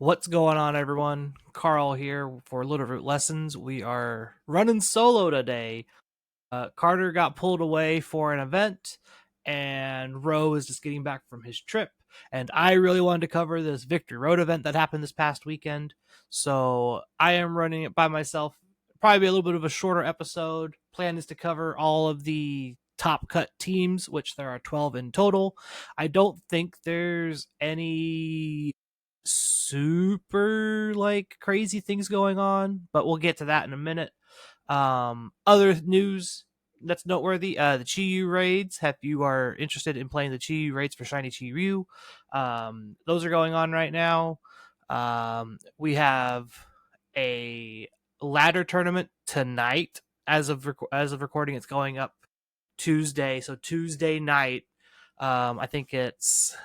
What's going on, everyone? Carl here for Littleroot Lessons. We are running solo today. Carter got pulled away for an event, and Ro is just getting back from his trip. And I really wanted to cover this Victory Road event that happened this past weekend. So I am running it by myself. Probably be a little bit of a shorter episode. Plan is to cover all of the top cut teams, which there are 12 in total. I don't think there's any super like crazy things going on, but we'll get to that in a minute. Other news that's noteworthy: the Chi-Yu raids. If you are interested in playing the Chi-Yu raids for Shiny Chi-Yu, those are going on right now. We have a ladder tournament tonight. As of recording, it's going up Tuesday. So Tuesday night, I think it's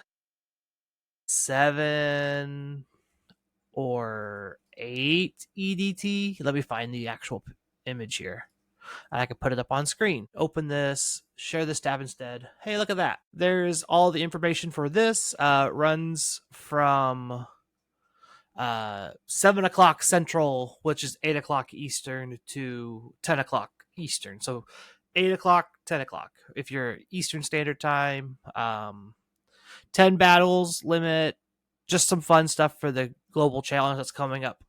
7 or 8 EDT. Let me find the actual image here. I can put it up on screen. Open this, share this tab instead. Hey, look at that. There's all the information for this. Runs from 7 o'clock Central, which is 8 o'clock Eastern, to 10 o'clock Eastern. So 8 o'clock, 10 o'clock. If you're Eastern Standard Time, 10 battles limit, just some fun stuff for the global challenge that's coming up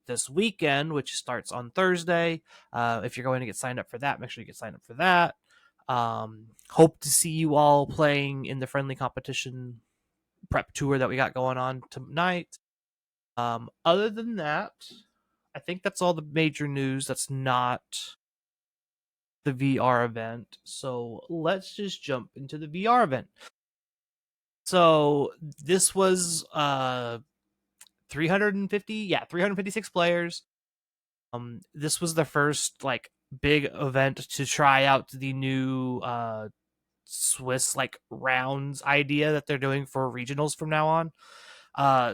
this weekend, which starts on Thursday. If you're going to get signed up for that, make sure you get signed up for that. Hope to see you all playing in the friendly competition prep tour that we got going on tonight. Other than that, I think that's all the major news that's not the VR event. So let's just jump into the VR event. So this was 356 players. This was the first like big event to try out the new Swiss like rounds idea that they're doing for regionals from now on.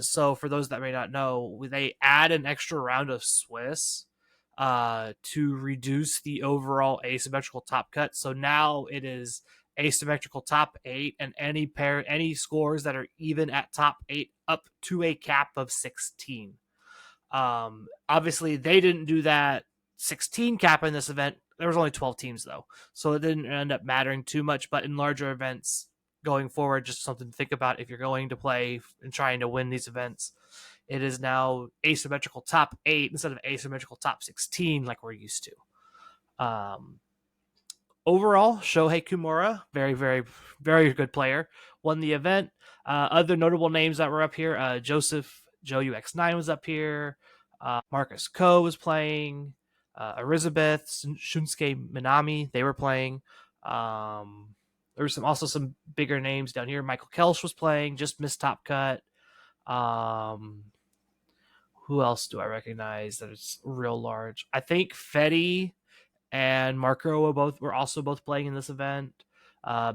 So for those that may not know, they add an extra round of Swiss to reduce the overall asymmetrical top cut. So now it is asymmetrical top 8, and any scores that are even at top 8 up to a cap of 16. Obviously they didn't do that 16 cap in this event. There was only 12 teams though, so it didn't end up mattering too much. But in larger events going forward, just something to think about if you're going to play and trying to win these events. It is now asymmetrical top 8 instead of asymmetrical top 16 like we're used to. Overall, Shohei Kumura, very, very, very good player, won the event. Other notable names that were up here: Joseph Joe UX9 was up here. Marcus Ko was playing. Elizabeth, Shunsuke Minami, they were playing. There were also some bigger names down here. Michael Kelsch was playing, just missed top cut. Who else do I recognize that is real large? I think Fetty and Marco were also both playing in this event.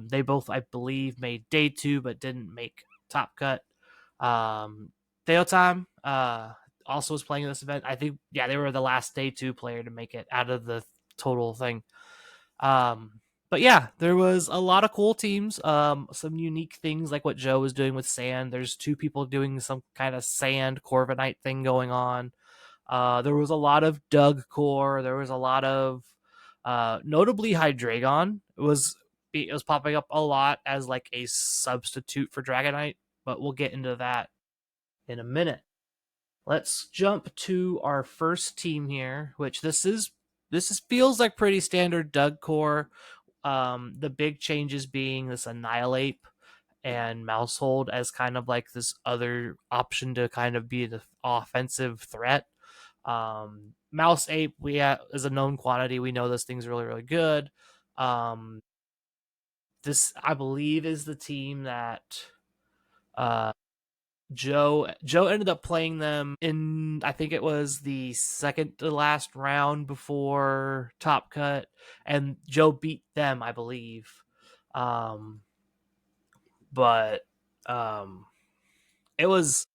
They both, I believe, made day 2 but didn't make top cut. Theotime also was playing in this event. I think, yeah, they were the last day 2 player to make it out of the total thing. But yeah, there was a lot of cool teams. Some unique things like what Joe was doing with sand. There's 2 people doing some kind of sand Corviknight thing going on. There was a lot of Doug core. There was a lot of notably Hydreigon. It was popping up a lot as like a substitute for Dragonite, but we'll get into that in a minute. Let's jump to our first team here, which this feels like pretty standard Doug core. The big changes being this Annihilate and Maushold as kind of like this other option to kind of be the offensive threat. Mouse Ape is a known quantity. We know this thing's really, really good. This, I believe, is the team that Joe ended up playing them in, I think it was the second to last round before Top Cut, and Joe beat them, I believe. But it was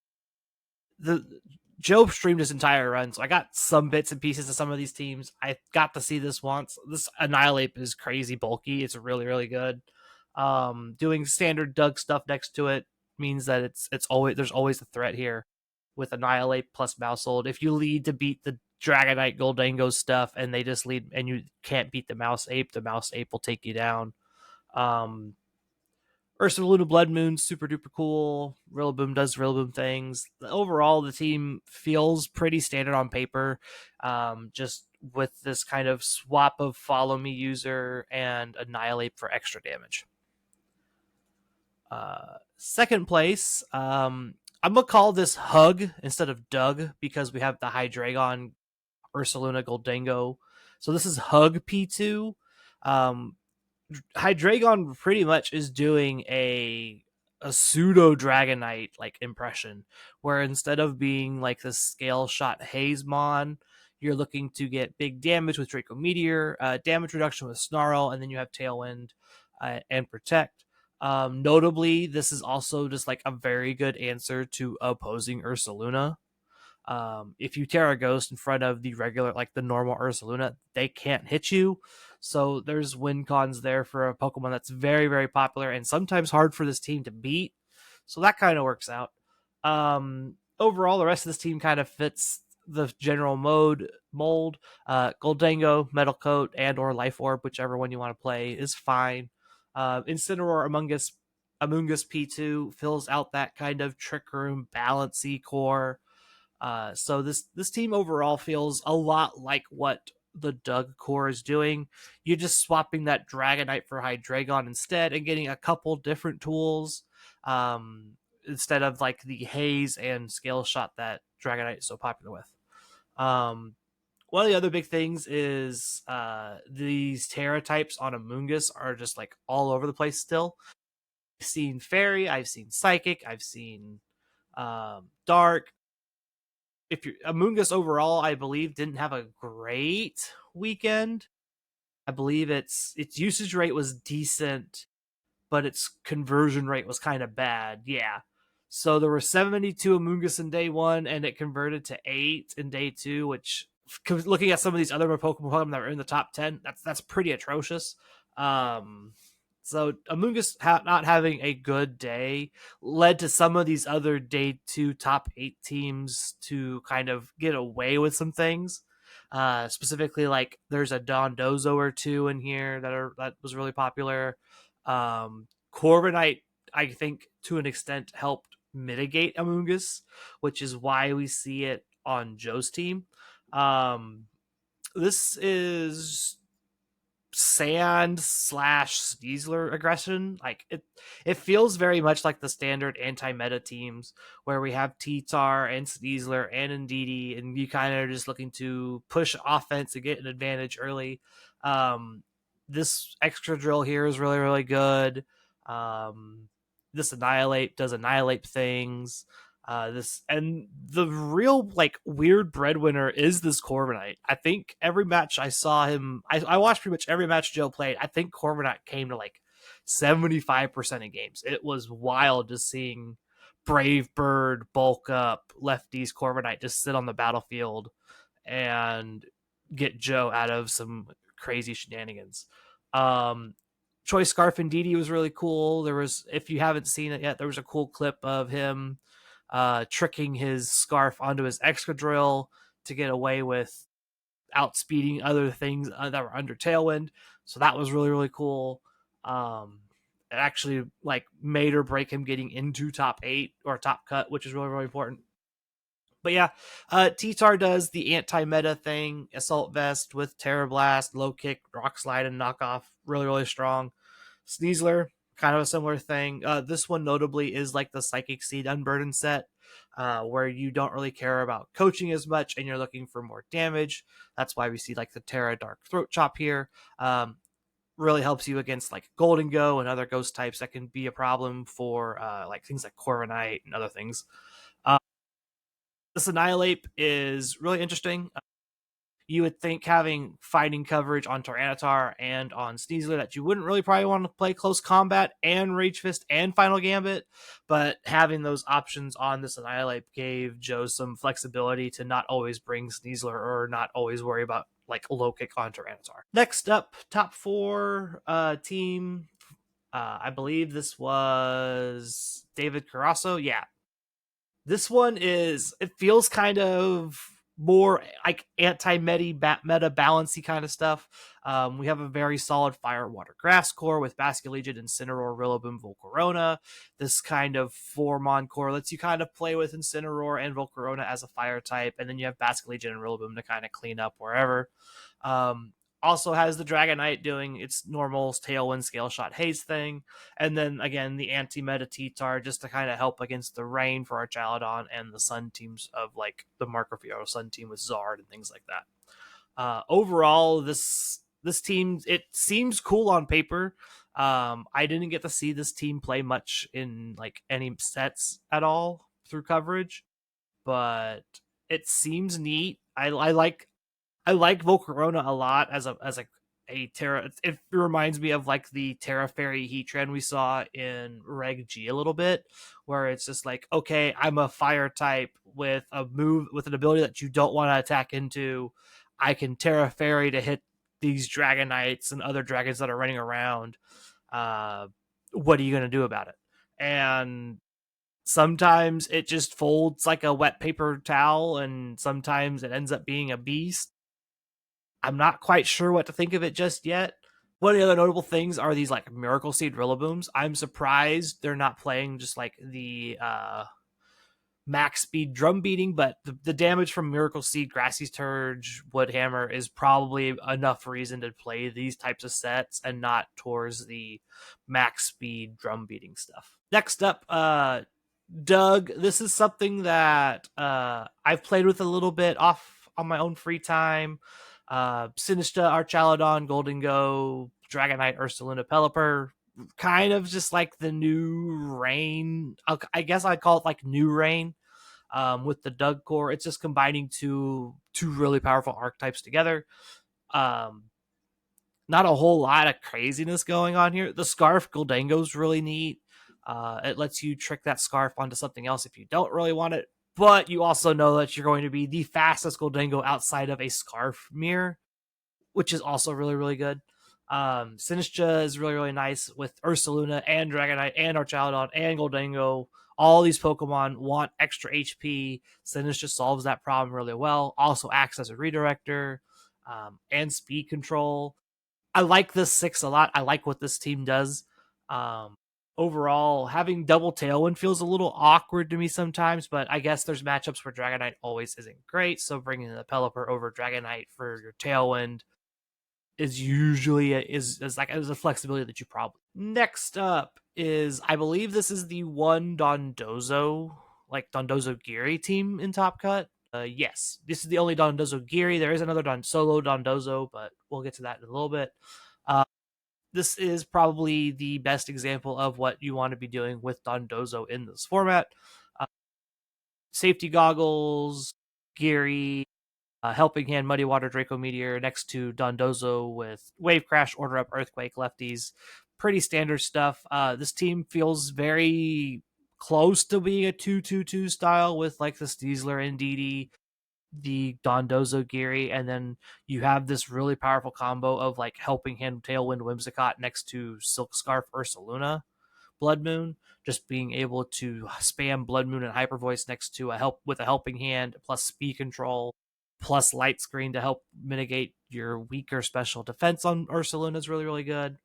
the Joe streamed his entire run, so I got some bits and pieces of some of these teams. I got to see this once. This Annihilate is crazy bulky. It's really, really good. Doing standard Doug stuff next to it means that it's always, there's always a threat here. with Annihilate plus Maushold. If you lead to beat the Dragonite Goldango stuff and they just lead and you can't beat the Mouse Ape will take you down. Ursaluna Blood Moon, super duper cool. Rillaboom does Rillaboom things. Overall, the team feels pretty standard on paper. Just with this kind of swap of Follow Me user and Annihilate for extra damage. Second place, I'm gonna call this Hug instead of Doug because we have the Hydreigon Ursaluna Goldango. So this is Hug P2. Hydreigon pretty much is doing a pseudo Dragonite like impression, where instead of being like the scale shot Hazemon, you're looking to get big damage with Draco Meteor, damage reduction with Snarl, and then you have Tailwind and Protect. Notably, this is also just like a very good answer to opposing Ursaluna. If you Terra Ghost in front of the regular, like the normal Ursaluna, they can't hit you. So there's win cons there for a Pokemon that's very, very popular and sometimes hard for this team to beat. So that kind of works out. Overall, the rest of this team kind of fits the general mold. Goldango, Metal Coat, and or Life Orb, whichever one you want to play, is fine. Incineroar Amoonguss P2 fills out that kind of Trick Room, Balancy core. So this team overall feels a lot like what the Doug core is doing. You're just swapping that Dragonite for Hydreigon instead and getting a couple different tools instead of like the Haze and Scale Shot that Dragonite is so popular with. One of the other big things is these Terra types on Amoonguss are just like all over the place still. I've seen Fairy, I've seen Psychic, I've seen Dark. If you're Amoonguss overall, I believe didn't have a great weekend. I believe its usage rate was decent, but its conversion rate was kind of bad. Yeah. So there were 72 Amoonguss in day one, and it converted to 8 in day two, which looking at some of these other Pokemon that were in the top 10, that's pretty atrocious. So Amoonguss not having a good day led to some of these other day two top 8 teams to kind of get away with some things. Specifically, like there's a Dondozo or two in here that was really popular. Corviknight, I think, to an extent, helped mitigate Amoonguss, which is why we see it on Joe's team. This is sand / sneasler aggression. Like it feels very much like the standard anti-meta teams where we have T-Tar and Sneasler and Indeedee, and you kind of are just looking to push offense and get an advantage early. This extra drill here is really, really good. This Annihilate does Annihilate things. This and the real like weird breadwinner is this Corviknight. I think every match I saw him, I watched pretty much every match Joe played. I think Corviknight came to like 75% of games. It was wild just seeing Brave Bird bulk up, lefties Corviknight just sit on the battlefield and get Joe out of some crazy shenanigans. Choice Scarf and Indeedee was really cool. There was, if you haven't seen it yet, there was a cool clip of him tricking his Scarf onto his Excadrill to get away with outspeeding other things that were under Tailwind. So that was really, really cool. It actually like made or break him getting into top 8 or top cut, which is really, really important. But yeah, T-Tar does the anti-meta thing, Assault Vest with Terra Blast, Low Kick, Rock Slide, and Knockoff. Really, really strong. Sneasler, kind of a similar thing. This one notably is like the Psychic Seed Unburdened set, where you don't really care about coaching as much and you're looking for more damage. That's why we see like the Terra Dark Throat Chop here. Really helps you against like Golden Go and other ghost types that can be a problem for like things like Corviknight and other things. This Annihilate is really interesting. You would think having fighting coverage on Tyranitar and on Sneasler that you wouldn't really probably want to play close combat and Rage Fist and Final Gambit, but having those options on this Annihilate gave Joe some flexibility to not always bring Sneasler or not always worry about like low kick on Tyranitar. Next up, top 4 team. I believe this was David Carasso. Yeah. This one is, it feels kind of more like meta balancy kind of stuff. We have a very solid fire, water, grass core with Basculegion, Incineroar, Rillaboom, Volcarona. This kind of 4-mon core lets you kind of play with Incineroar and Volcarona as a fire type, and then you have Basculegion and Rillaboom to kind of clean up wherever. Um, Also has the Dragonite doing its normal Tailwind, Scale Shot, Haze thing. And then again, the anti-meta T-Tar just to kind of help against the rain for Archaludon and the Sun teams of like the Marco Fiero Sun team with Zard and things like that. Overall, this team, it seems cool on paper. I didn't get to see this team play much in like any sets at all through coverage, but it seems neat. I like Volcarona a lot as a Terra. It reminds me of like the Terra Fairy Heatran we saw in Reg G a little bit, where it's just like, okay, I'm a fire type with a move with an ability that you don't want to attack into. I can Terra Fairy to hit these Dragonites and other dragons that are running around. Uh, what are you gonna do about it? And sometimes it just folds like a wet paper towel, and sometimes it ends up being a beast. I'm not quite sure what to think of it just yet. One of the other notable things are these like Miracle Seed Rillabooms. I'm surprised they're not playing just like the max speed drum beating, but the damage from Miracle Seed, Grassy Surge, Woodhammer is probably enough reason to play these types of sets and not towards the max speed drum beating stuff. Next up, Doug. This is something that I've played with a little bit off on my own free time. Sinistcha, Archaludon, Golden Go, Dragonite, Ursaluna, Pelipper. Kind of just like the new rain. I guess I'd call it like new rain. With the Doug core, it's just combining two really powerful archetypes together. Um, Not a whole lot of craziness going on here. The Scarf Goldango is really neat. It lets you trick that Scarf onto something else if you don't really want it, but you also know that you're going to be the fastest Goldango outside of a Scarf mirror, which is also really, really good. Sinistcha is really, really nice with Ursaluna and Dragonite and Archaludon and Goldango. All these Pokemon want extra HP. Sinistcha solves that problem really well. Also acts as a redirector and speed control. I like this 6 a lot. I like what this team does. Um, Overall, having double Tailwind feels a little awkward to me sometimes, but I guess there's matchups where Dragonite always isn't great. So bringing the Pelipper over Dragonite for your Tailwind is usually is a flexibility that you probably. Next up is, I believe this is the one Dondozo, like Dondozo Geary team in Top Cut. Yes, this is the only Dondozo Geary. There is another Solo Dondozo, but we'll get to that in a little bit. Uh, this is probably the best example of what you want to be doing with Dondozo in this format. Uh, Safety goggles, Geary, Helping Hand, Muddy Water, Draco Meteor next to Dondozo with Wave Crash, Order Up, Earthquake, Lefties. Pretty standard stuff. This team feels very close to being a 2-2-2 style with like the Sneasler and DD, the Dondozo Geary, and then you have this really powerful combo of like Helping Hand, Tailwind, Whimsicott next to Silk Scarf, Ursaluna, Blood Moon. Just being able to spam Blood Moon and Hyper Voice next to a Helping Hand plus speed control plus Light Screen to help mitigate your weaker special defense on Ursaluna is really, really good.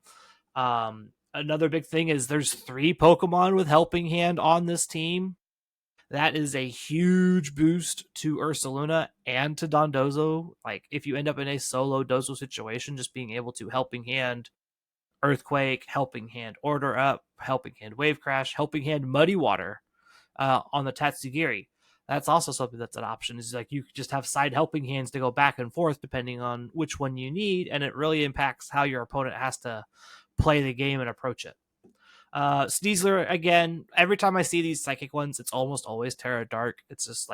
Another big thing is there's 3 Pokemon with Helping Hand on this team. That is a huge boost to Ursaluna and to Dondozo. Like, if you end up in a solo Dozo situation, just being able to Helping Hand Earthquake, Helping Hand Order Up, Helping Hand Wave Crash, Helping Hand Muddy Water on the Tatsugiri. That's also something that's an option. Is like you just have side helping hands to go back and forth depending on which one you need, and it really impacts how your opponent has to play the game and approach it. Sneasler, again, every time I see these psychic ones, it's almost always Terra Dark. It's just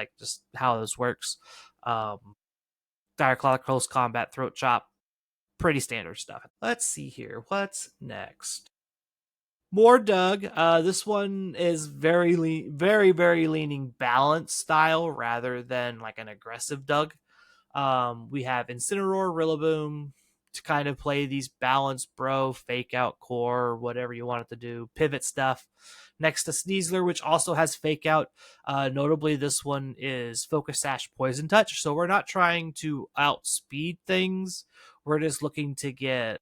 how this works. Dire Claw, Close Combat, Throat Chop, pretty standard stuff. Let's see here. What's next? More Doug. This one is very, very leaning balance style rather than like an aggressive Doug. We have Incineroar, Rillaboom to kind of play these balance bro, fake out core, whatever you want it to do, pivot stuff. next to Sneasler, which also has Fake Out. Notably, this one is Focus Sash Poison Touch, so we're not trying to outspeed things. We're just looking to get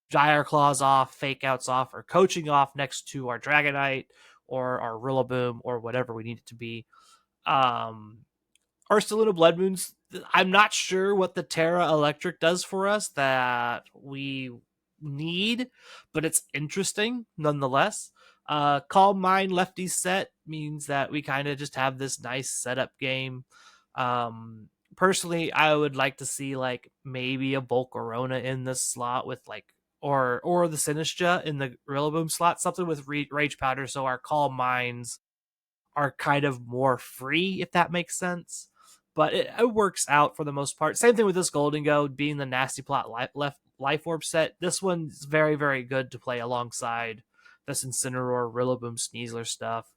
Gyre Claws off, Fake Outs off, or Coaching off next to our Dragonite or our Rillaboom or whatever we need it to be. Ursaluna Blood Moons, I'm not sure what the Terra Electric does for us that we need, but it's interesting nonetheless. Calm Mind Lefty set means that we kind of just have this nice setup game. Personally, I would like to see like maybe a Volcarona in this slot with like or the Sinistra in the Rillaboom slot, something with Rage Powder, so our Calm Minds are kind of more free, if that makes sense. But it works out for the most part. Same thing with this Golden Goat being the Nasty Plot left Life Orb set. This one's very, very good to play alongside this Incineroar, Rillaboom, Sneasler stuff.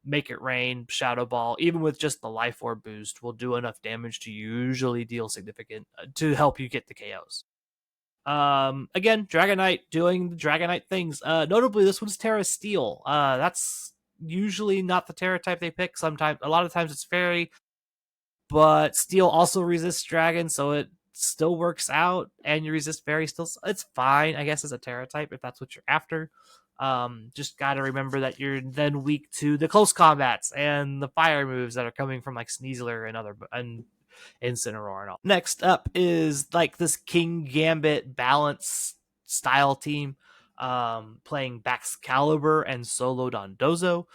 Make It Rain, Shadow Ball, even with just the Life Orb boost, will do enough damage to usually deal significant to help you get the KOs. Again, Dragonite doing the Dragonite things. Notably, this one's Terra Steel. That's usually not the Terra type they pick. Sometimes, a lot of times it's Fairy, but Steel also resists Dragon, so it still works out. And you resist Fairy still. It's fine, I guess, as a Terra type if that's what you're after. Just gotta remember that you're then weak to the close combats and the fire moves that are coming from like Sneasler and other and Incineroar and all. Next up is like this King Gambit balance style team, playing Baxcalibur and Solo Dondozo.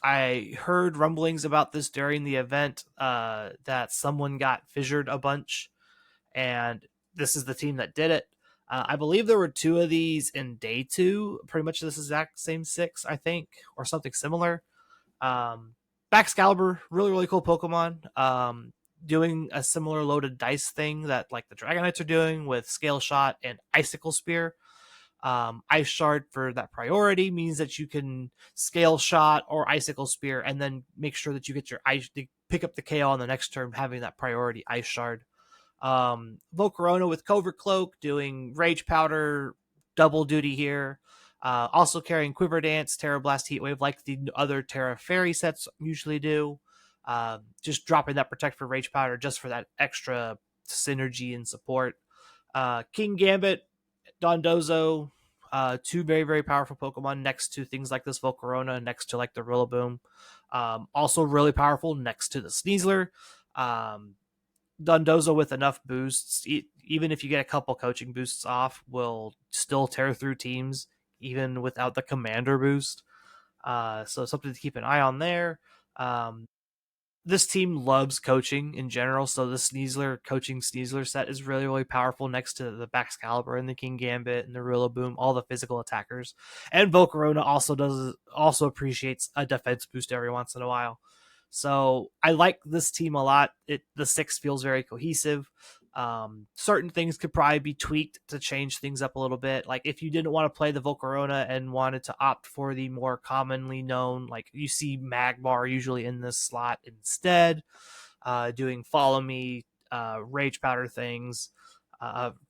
I heard rumblings about this during the event, that someone got fissured a bunch, and this is the team that did it. I believe there were 2 of these in day 2, pretty much this exact same 6, I think, or something similar. Baxcalibur, really, really cool Pokemon. Doing a similar loaded dice thing that like the Dragonites are doing with Scale Shot and Icicle Spear. Ice Shard for that priority means that you can Scale Shot or Icicle Spear and then make sure that you get your ice to pick up the KO on the next turn, having that priority Ice Shard. Volcarona with Covert Cloak doing Rage Powder double duty here. Also carrying Quiver Dance, Terra Blast, Heat Wave, like the other Terra Fairy sets usually do. Just dropping that Protect for Rage Powder just for that extra synergy and support. King Gambit, Dondozo, 2 very, very powerful Pokemon next to things like this Volcarona, next to like the Rillaboom. Also really powerful next to the Sneasler. Dondozo with enough boosts, even if you get a couple coaching boosts off, will still tear through teams, even without the commander boost. So something to keep an eye on there. This team loves coaching in general, so the Sneasler set is really, really powerful next to the Baxcalibur and the King Gambit and the Rillaboom, all the physical attackers. And Volcarona also appreciates a defense boost every once in a while. So I like this team a lot. The 6 feels very cohesive. Certain things could probably be tweaked to change things up a little bit. Like if you didn't want to play the Volcarona and wanted to opt for the more commonly known, like you see Magmar usually in this slot instead, doing Follow Me, Rage Powder things,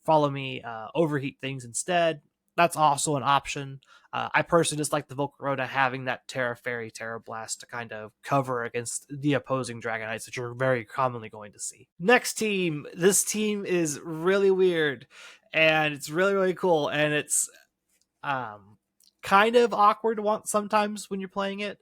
Follow Me, Overheat things instead. That's also an option. I personally just like the Volcarona having that Terra Fairy, Terra Blast to kind of cover against the opposing Dragonites that you're very commonly going to see. Next team. This team is really weird, and it's really, really cool, and it's kind of awkward sometimes when you're playing it.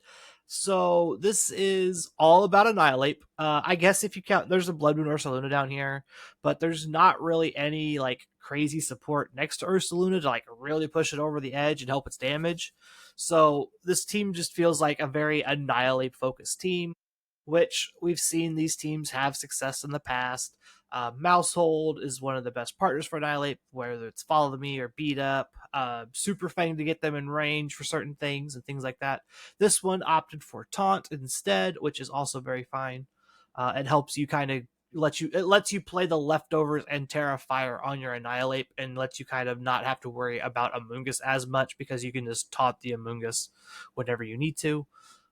So this is all about Annihilate. I guess if you count, there's a Blood Moon Ursaluna down here, but there's not really any like crazy support next to Ursaluna to like really push it over the edge and help its damage. So this team just feels like a very Annihilate focused team, which we've seen these teams have success in the past. Maushold is one of the best partners for Annihilate, whether it's Follow Me or Beat Up. Super Fang to get them in range for certain things and things like that. This one opted for Taunt instead, which is also very fine. It helps you kind of lets you play the leftovers and Terra Fire on your Annihilate and lets you kind of not have to worry about Amoonguss as much because you can just taunt the Amoonguss whenever you need to.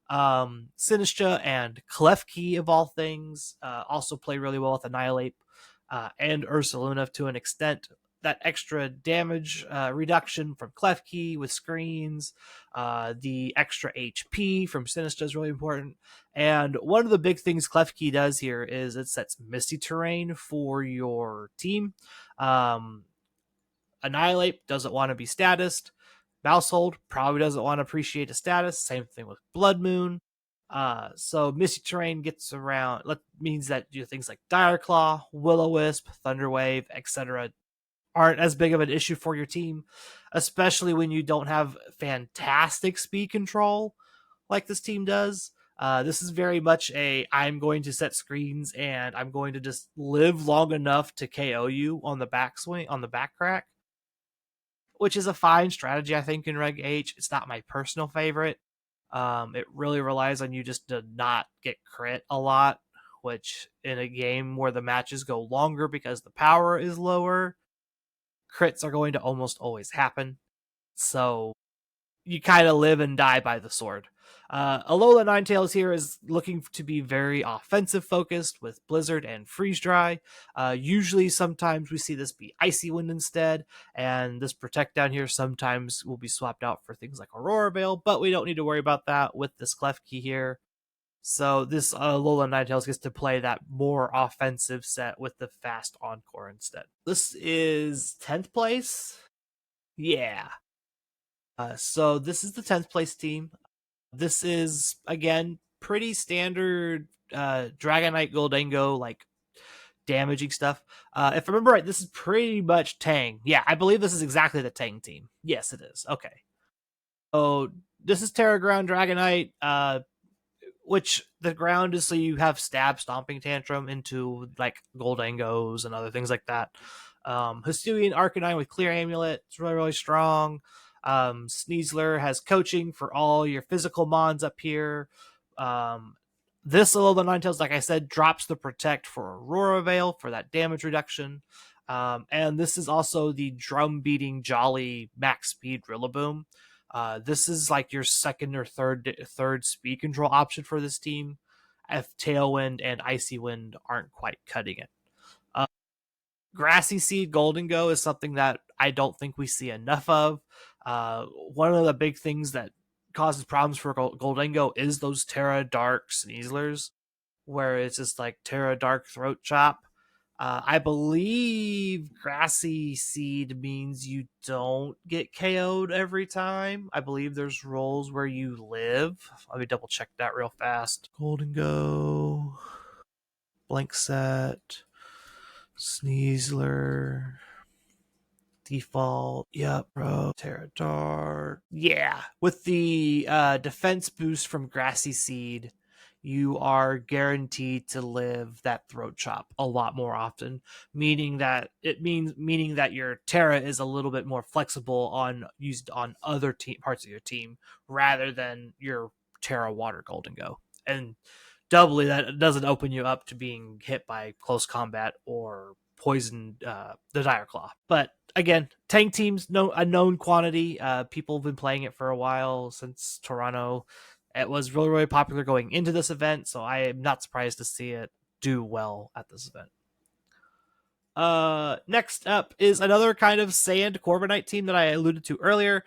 Sinistra and Klefki of all things also play really well with Annihilate and Ursaluna to an extent. that extra damage reduction from Klefki with screens. The extra HP from Sinistcha is really important. And one of the big things Klefki does here is it sets Misty Terrain for your team. Annihilate doesn't want to be statused. Maushold probably doesn't want to appreciate a status. Same thing with Blood Moon. So Misty Terrain gets around. Means that things like Dire Claw, Will-O-Wisp, Thunderwave, etc. aren't as big of an issue for your team, especially when you don't have fantastic speed control like this team does. This is very much I'm going to set screens and I'm going to just live long enough to KO you on the backswing, on the back crack, which is a fine strategy, I think, in Reg H. It's not my personal favorite. It really relies on you just to not get crit a lot, which in a game where the matches go longer because the power is lower, crits are going to almost always happen. So you kind of live and die by the sword. Alolan Ninetales here is looking to be very offensive focused with Blizzard and Freeze Dry. Usually, sometimes we see this be Icy Wind instead, and this Protect down here sometimes will be swapped out for things like Aurora Veil, but we don't need to worry about that with this Klefki here. So this Alolan Ninetales gets to play that more offensive set with the fast Encore instead. This is 10th place. Yeah. So this is the 10th place team. This is, again, pretty standard Dragonite Goldengo, like, damaging stuff. If I remember right, this is pretty much Tang. Yeah, I believe this is exactly the Tang team. Yes, it is. Okay. So this is Terra Ground Dragonite, which the ground is so you have Stab, Stomping Tantrum into, like, Goldengos and other things like that. Hisuian Arcanine with Clear Amulet. It's really, really strong. Sneasler has coaching for all your physical mons up here. This Alolan Ninetales, like I said, drops the Protect for Aurora Veil for that damage reduction. And this is also the drum beating Jolly max speed Rillaboom. This is like your second or third speed control option for this team, if Tailwind and Icy Wind aren't quite cutting it. Grassy Seed Goldengo is something that I don't think we see enough of. One of the big things that causes problems for Goldengo is those Terra Dark Sneaslers, where it's just like Terra Dark Throat Chop. I believe Grassy Seed means you don't get KO'd every time. I believe there's roles where you live. Let me double check that real fast. Goldengo, Blank Set, Sneasler, Default, yep, bro, Terra Dark. Yeah, with the defense boost from Grassy Seed, you are guaranteed to live that throat chop a lot more often, meaning that your Terra is a little bit more flexible on used on other parts of your team rather than your Terra Water Goldengo. And doubly, that doesn't open you up to being hit by close combat or poison the Dire Claw. But again, tank teams, a known quantity. People have been playing it for a while, since Toronto. It was really, really popular going into this event, so I am not surprised to see it do well at this event. Next up is another kind of Sand Corviknight team that I alluded to earlier.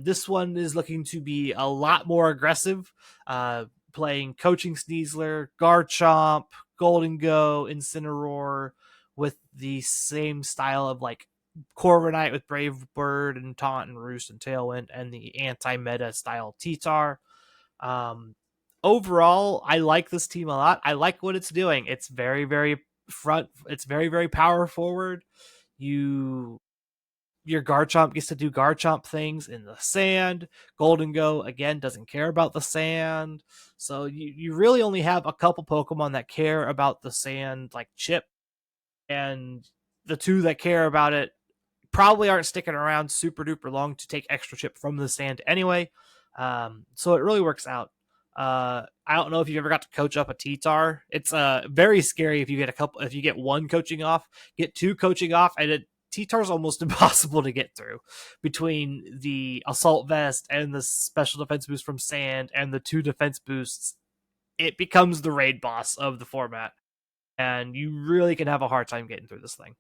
This one is looking to be a lot more aggressive, playing Coaching Sneasler, Garchomp, Goldengo, Incineroar, with the same style of like Corviknight with Brave Bird and Taunt and Roost and Tailwind, and the anti-meta style T-Tar. Overall, I like this team a lot. I like what it's doing. It's very, very front. It's very, very power forward. Your Garchomp gets to do Garchomp things in the sand. Goldengo, again, doesn't care about the sand. So you really only have a couple Pokemon that care about the sand, like Chip. And the two that care about it probably aren't sticking around super duper long to take extra Chip from the sand anyway. So it really works out. I don't know if you've ever got to coach up a T-Tar. It's very scary if you get one coaching off, get two coaching off, and T-Tar's almost impossible to get through between the Assault Vest and the special defense boost from Sand and the two defense boosts. It becomes the raid boss of the format, and you really can have a hard time getting through this thing.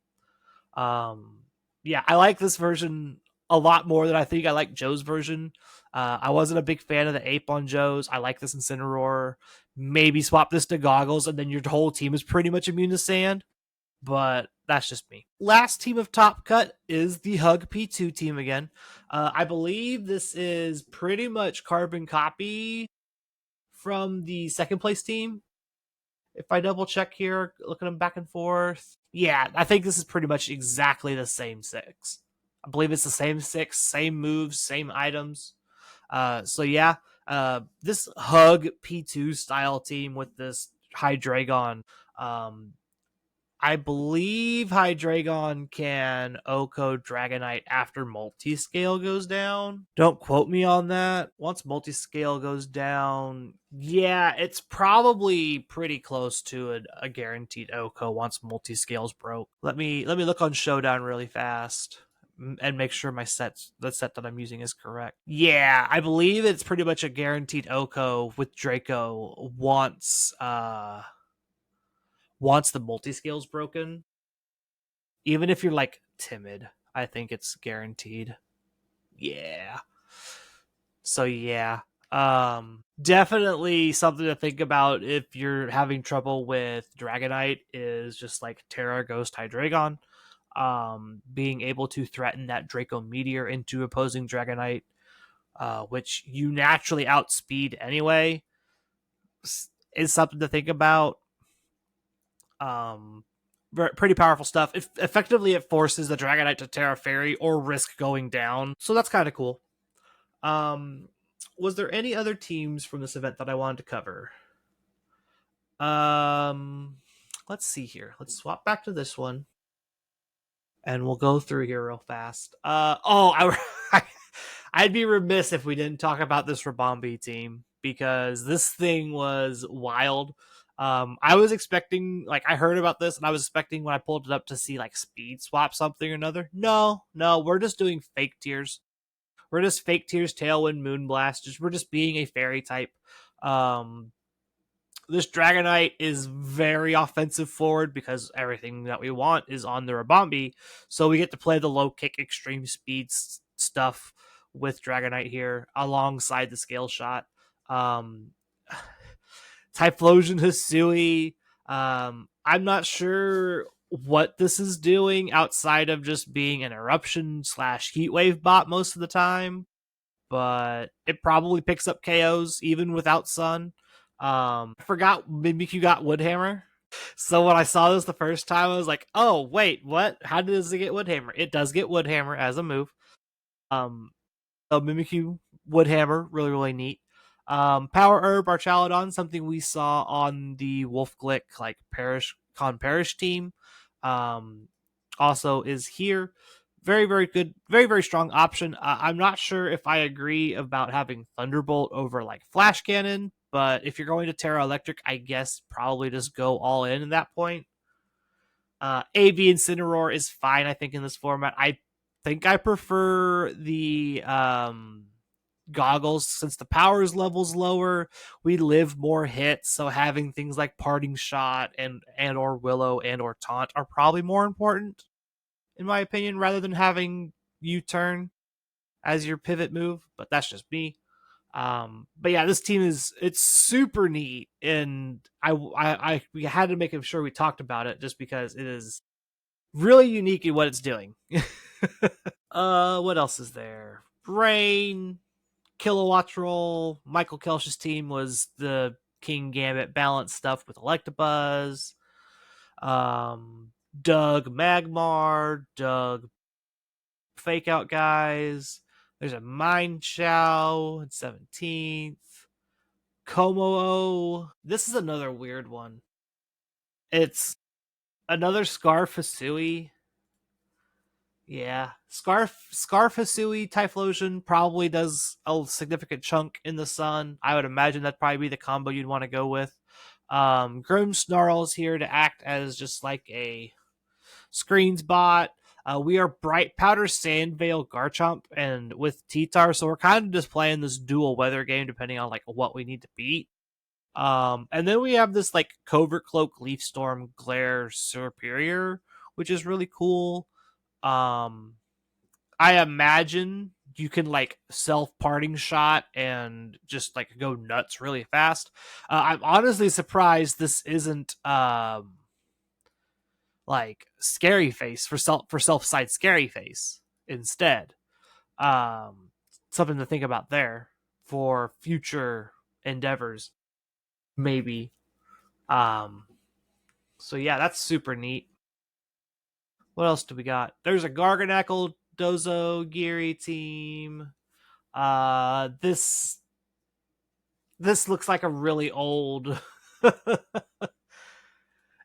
Yeah, I like this version a lot more than I think I like Joe's version. I wasn't a big fan of the ape on Joe's. I like this Incineroar. Maybe swap this to goggles, and then your whole team is pretty much immune to sand. But that's just me. Last team of Top Cut is the Hug P2 team again. I believe this is pretty much carbon copy from the second place team. If I double check here, looking them back and forth, yeah, I think this is pretty much exactly the same six. I believe it's the same six, same moves, same items. So yeah, this Hug P2 style team with this Hydreigon, um, I believe Hydreigon can OHKO Dragonite after multiscale goes down. Don't quote me on that. Once multiscale goes down, yeah, it's probably pretty close to a guaranteed OHKO once multiscale's broke. Let me look on Showdown really fast and make sure the set that I'm using is correct. Yeah, I believe it's pretty much a guaranteed OHKO with Draco once the multiscale's broken. Even if you're like timid, I think it's guaranteed. Yeah. So yeah. Definitely something to think about if you're having trouble with Dragonite is just like Terra Ghost Hydreigon. Being able to threaten that Draco Meteor into opposing Dragonite, which you naturally outspeed anyway, is something to think about. Um, Pretty powerful stuff. Effectively, it forces the Dragonite to Terra Fairy or risk going down. So that's kind of cool. Was there any other teams from this event that I wanted to cover? Let's see here. Let's swap back to this one, and we'll go through here real fast. I'd be remiss if we didn't talk about this Rabombi team because this thing was wild. I was expecting, like, I heard about this and I was expecting when I pulled it up to see like speed swap something or another. No, we're just doing fake tiers. We're just fake tiers, Tailwind, Moonblast. We're just being a fairy type. Um, this Dragonite is very offensive forward because everything that we want is on the Rabombi. So we get to play the low kick, extreme speed stuff with Dragonite here alongside the scale shot. Um, Typhlosion Hisui. I'm not sure what this is doing outside of just being an eruption slash heatwave bot most of the time, but it probably picks up KOs even without Sun. I forgot Mimikyu got Woodhammer. So when I saw this the first time, I was like, "Oh wait, what? How does it get Woodhammer?" It does get Woodhammer as a move. So Mimikyu Woodhammer, really really neat. Power Herb Archaludon, something we saw on the Wolfe Glick like Parish team. Um, Also is here. Very, very good. Very, very strong option. I'm not sure if I agree about having Thunderbolt over like Flash Cannon, but if you're going to Terra Electric, I guess probably just go all in at that point. AV Incineroar is fine, I think, in this format. I think I prefer the goggles since the powers level's lower. We live more hits, so having things like Parting Shot and or Willow and or Taunt are probably more important in my opinion, rather than having U-turn as your pivot move. But that's just me. But yeah, this team it's super neat, and we had to make sure we talked about it just because it is really unique in what it's doing. What else is there? Rain, Kilowatts Roll. Michael Kelch's team was the King Gambit balance stuff with Electabuzz. Doug Magmar, Doug Fake Out Guys. There's a Mind Chow at 17th. Como. This is another weird one. It's another Scarf Hisui. Yeah. Scarf Hisui Typhlosion probably does a significant chunk in the sun. I would imagine that'd probably be the combo you'd want to go with. Grimmsnarl's here to act as just like a screens bot. We are Bright Powder, Sandvale, Garchomp, and with T-Tar, so we're kind of just playing this dual weather game depending on like what we need to beat. And then we have this like Covert Cloak, Leaf Storm, Glare, Superior, which is really cool. I imagine you can like self-parting shot and just like go nuts really fast. I'm honestly surprised this isn't like scary face for self side scary face instead. Um, Something to think about there for future endeavors, maybe. Um, so yeah, that's super neat. What else do we got? There's a Garganackle Dozo Geary team. This looks like a really old.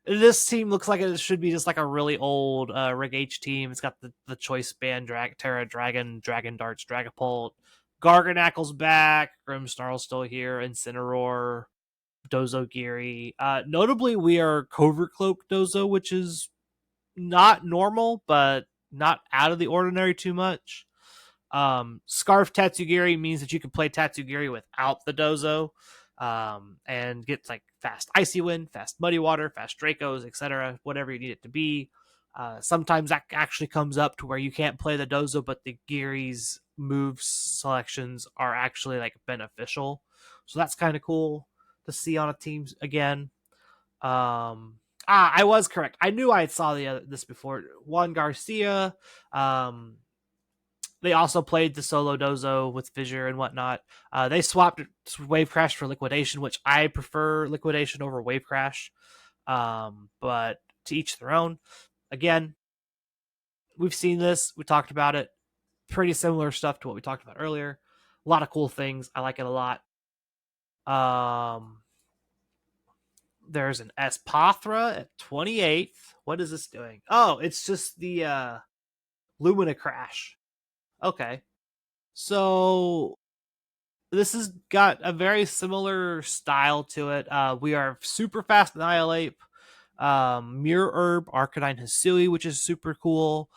This team looks like it should be just like a really old Rig H team. It's got the choice band, Terra Dragon, Dragon Darts, Dragapult, Garganackle's back, Grimmsnarl's still here, Incineroar, Dozo Geary. Notably, we are Covert Cloak Dozo, which is not normal, but not out of the ordinary too much. Scarf Tatsugiri means that you can play Tatsugiri without the Dozo, and get like fast Icy Wind, fast Muddy Water, fast Dracos, etc., whatever you need it to be. Sometimes that actually comes up to where you can't play the Dozo, but the Giri's move selections are actually like beneficial. So that's kind of cool to see on a team again. I was correct. I knew I had saw this before. Juan Garcia. They also played the solo dozo with Fissure and whatnot. They swapped Wave Crash for Liquidation, which I prefer Liquidation over Wave Crash. But to each their own. Again, we've seen this. We talked about it. Pretty similar stuff to what we talked about earlier. A lot of cool things. I like it a lot. There's an Espathra at 28th. What is this doing? Oh, it's just the Lumina Crash. Okay. So this has got a very similar style to it. We are super fast Annihilate, Mirror Herb, Arcanine Hisui, which is super cool.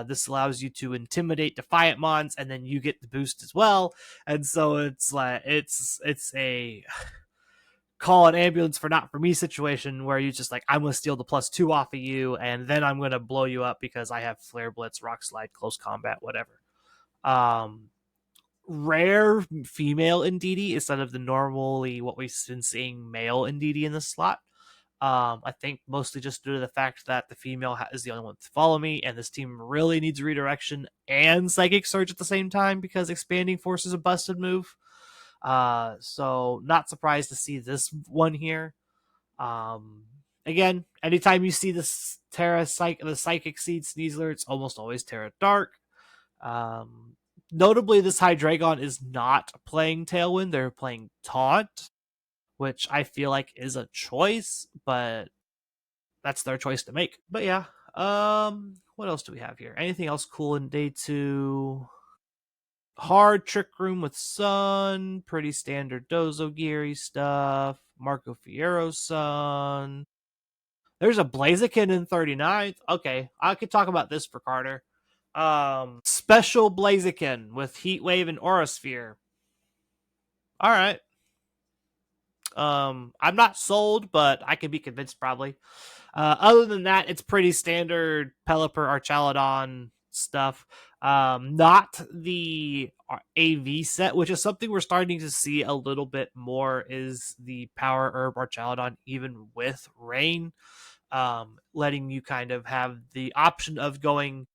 This allows you to intimidate Defiant Mons, and then you get the boost as well. And so it's like it's a call an ambulance for not for me situation where you just like I'm gonna steal the +2 off of you, and then I'm gonna blow you up because I have Flare Blitz, Rock Slide, Close Combat, whatever. Rare female Indeedee instead of the normally what we've been seeing male Indeedee in the slot. I think mostly just due to the fact that the female is the only one to follow me, and this team really needs redirection and Psychic Surge at the same time because Expanding Force is a busted move. So not surprised to see this one here. Again, anytime you see this the Psychic Seed Sneasler, it's almost always Terra Dark. Notably, this hydreigon is not playing Tailwind; they're playing Taunt, which I feel like is a choice, but that's their choice to make. But yeah, what else do we have here? Anything else cool in day 2? Hard Trick Room with Sun, pretty standard Dozo Geary stuff. Marco Fierro's Sun. There's a Blaziken in 39th. Okay, I could talk about this for Carter. Special Blaziken with Heat Wave and Aura Sphere. All right. I'm not sold, but I can be convinced probably. Other than that, it's pretty standard Pelipper, Archaludon stuff. Not the AV set, which is something we're starting to see a little bit more, is the Power Herb Archaludon, even with Rain. Letting you kind of have the option of going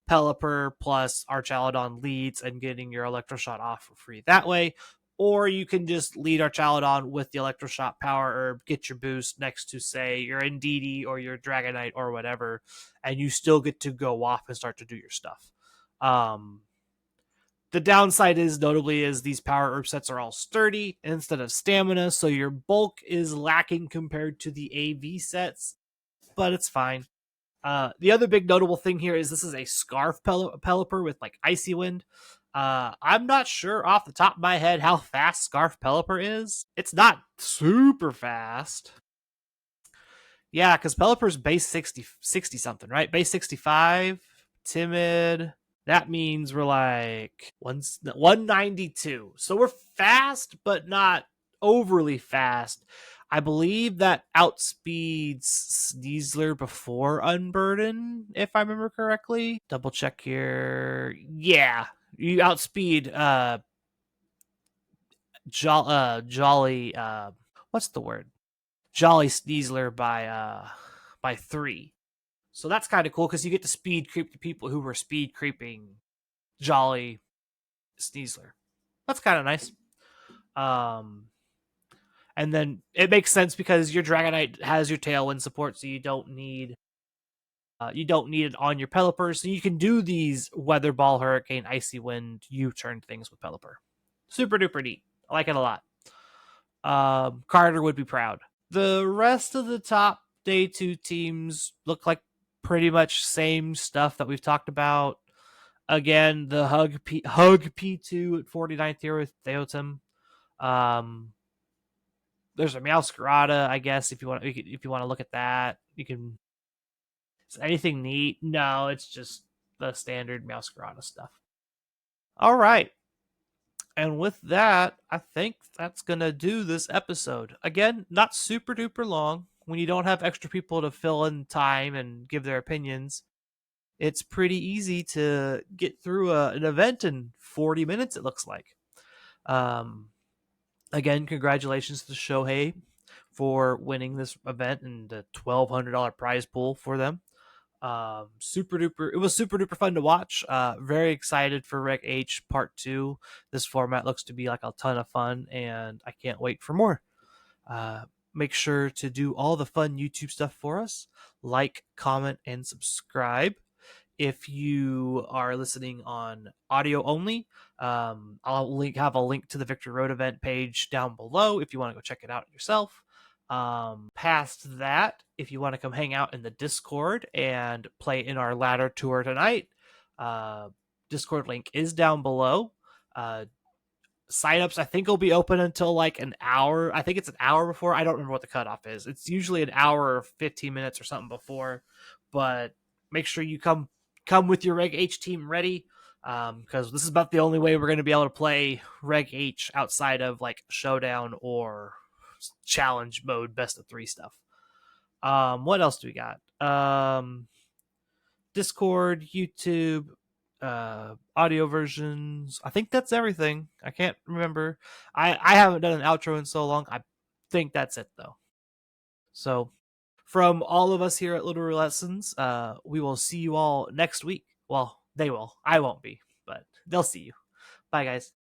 Pelipper plus Archaludon leads and getting your Electroshot off for free that way. Or you can just lead Archaludon with the Electroshot Power Herb, get your boost next to, say, your Indeedee or your Dragonite or whatever, and you still get to go off and start to do your stuff. The downside is, notably, is these Power Herb sets are all sturdy instead of stamina, so your bulk is lacking compared to the AV sets, but it's fine. The other big notable thing here is this is a Scarf Pelipper with like Icy Wind. I'm not sure off the top of my head how fast Scarf Pelipper is. It's not super fast. Yeah, because Pelipper's base 60 something, right? Base 65, timid. That means we're like 192. So we're fast, but not overly fast. I believe that outspeeds Sneasler before Unburden, if I remember correctly. Double check here. Yeah, you outspeed Jolly. What's the word? Jolly Sneasler by 3. So that's kind of cool because you get to speed creep the people who were speed creeping Jolly Sneasler. That's kind of nice. And then it makes sense because your Dragonite has your Tailwind support, so you don't need it on your Pelipper, so you can do these Weather Ball, Hurricane, Icy Wind, U-turn things with Pelipper. Super duper neat. I like it a lot. Carter would be proud. The rest of the top day 2 teams look like pretty much same stuff that we've talked about. Again, the Hug P2 at 49th tier with Theotem. There's a Meowscarada, I guess, if you want to look at that. You can. Is anything neat? No, it's just the standard Meowscarada stuff. All right. And with that, I think that's going to do this episode. Again, not super duper long. When you don't have extra people to fill in time and give their opinions, it's pretty easy to get through an event in 40 minutes, it looks like. Again, congratulations to Shohei for winning this event and the $1,200 prize pool for them. Super duper, it was super duper fun to watch. Very excited for Reg H Part 2. This format looks to be like a ton of fun, and I can't wait for more. Make sure to do all the fun YouTube stuff for us. Like, comment, and subscribe. If you are listening on audio only, I'll have a link to the Victory Road event page down below if you want to go check it out yourself. Past that, if you want to come hang out in the Discord and play in our ladder tour tonight, Discord link is down below. Signups, I think, will be open until like an hour. I think it's an hour before. I don't remember what the cutoff is. It's usually an hour or 15 minutes or something before, but make sure you come with your Reg H team ready, because this is about the only way we're going to be able to play Reg H outside of like Showdown or challenge mode, best of 3 stuff. What else do we got? Discord, YouTube, audio versions. I think that's everything. I can't remember. I haven't done an outro in so long. I think that's it though. So from all of us here at Littleroot Lessons, we will see you all next week. Well, they will. I won't be, but they'll see you. Bye, guys.